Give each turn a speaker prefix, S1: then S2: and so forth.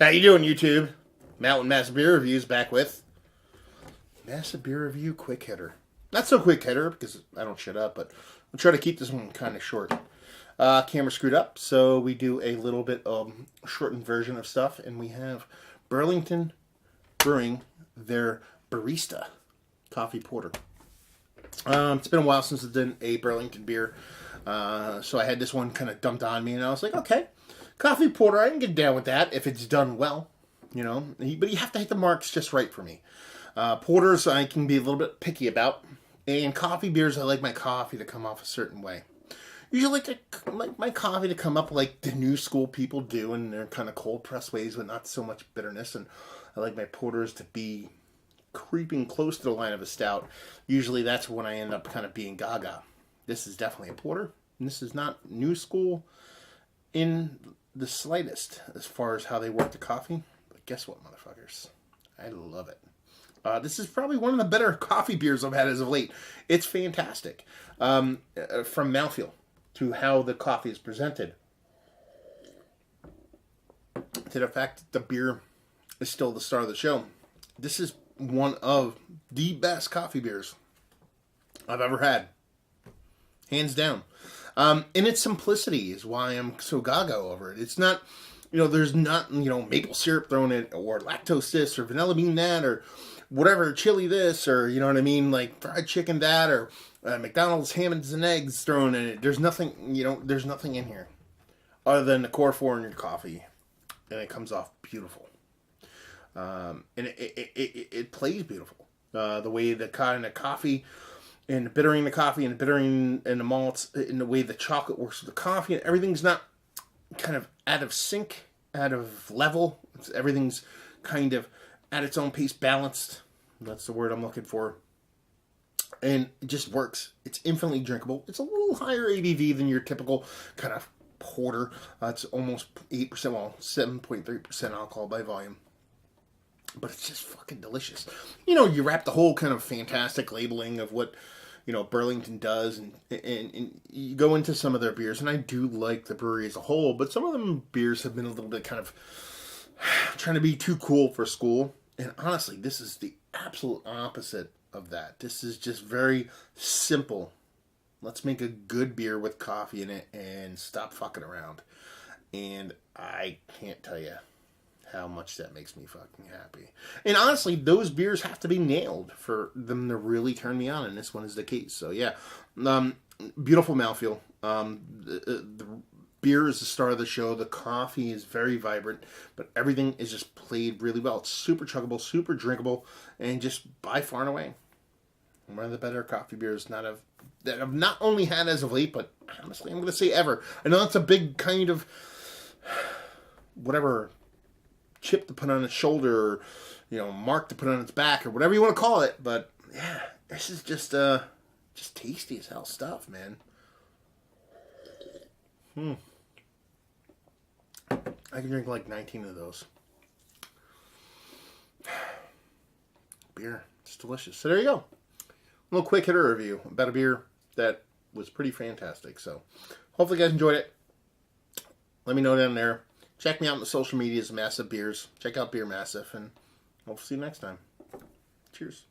S1: How you doing, YouTube? Mountain Massive Beer Reviews back with Massive Beer Review Quick Hitter. Not so quick hitter because I don't shut up, but I'll try to keep this one kind of short. Camera screwed up, so we do a little bit of shortened version of stuff, and we have Burlington Brewing their Barista Coffee Porter. It's been a while since I've done a Burlington beer, so I had this one kind of dumped on me, and I was like, okay, coffee porter, I can get down with that if it's done well, you know. But you have to hit the marks just right for me. Porters I can be a little bit picky about, and coffee beers I like my coffee to come off a certain way. Usually like my coffee to come up like the new school people do in their kind of cold press ways with not so much bitterness, and I like my porters to be creeping close to the line of a stout. Usually that's when I end up kind of being gaga. This is definitely a porter, and this is not new school in the slightest as far as how they work the coffee. But guess what, motherfuckers? I love it. This is probably one of the better coffee beers I've had as of late. It's fantastic. From mouthfeel to how the coffee is presented, to the fact that the beer is still the star of the show. This is one of the best coffee beers I've ever had. Hands down. And its simplicity is why I'm so gaga over it. It's not, there's not, maple syrup thrown in it, or lactose this, or vanilla bean that, or whatever, chili this, or, you know what I mean, like fried chicken that, or McDonald's ham and eggs thrown in it. There's nothing, there's nothing in here other than the core four in your coffee. And it comes off beautiful. And it plays beautiful. The way the kind of coffee, and the bittering the coffee, and the bittering and the malts, and the way the chocolate works with the coffee, and everything's not kind of out of sync, out of level. Everything's kind of at its own pace, balanced. That's the word I'm looking for. And it just works. It's infinitely drinkable. It's a little higher ABV than your typical kind of porter. It's almost 8%, well, 7.3% alcohol by volume. But it's just fucking delicious. You wrap the whole kind of fantastic labeling of what, Burlington does, and you go into some of their beers, and I do like the brewery as a whole, but some of them beers have been a little bit kind of trying to be too cool for school. And honestly, this is the absolute opposite of that. This is just very simple. Let's make a good beer with coffee in it and stop fucking around. And I can't tell you how much that makes me fucking happy. And honestly, those beers have to be nailed for them to really turn me on, and this one is the case. So yeah, beautiful mouthfeel. The beer is the star of the show. The coffee is very vibrant, but everything is just played really well. It's super chuggable, super drinkable, and just by far and away one of the better coffee beers that I've not only had as of late, but honestly, I'm going to say ever. I know that's a big kind of whatever chip to put on its shoulder, or mark to put on its back, or whatever you want to call it. But yeah, this is just tasty as hell stuff, man. I can drink like 19 of those. Beer, it's delicious. So there you go. A little quick hitter review about a beer that was pretty fantastic. So hopefully you guys enjoyed it. Let me know down there. Check me out on the social medias, Massive Beers. Check out Beer Massive, and I'll see you next time. Cheers.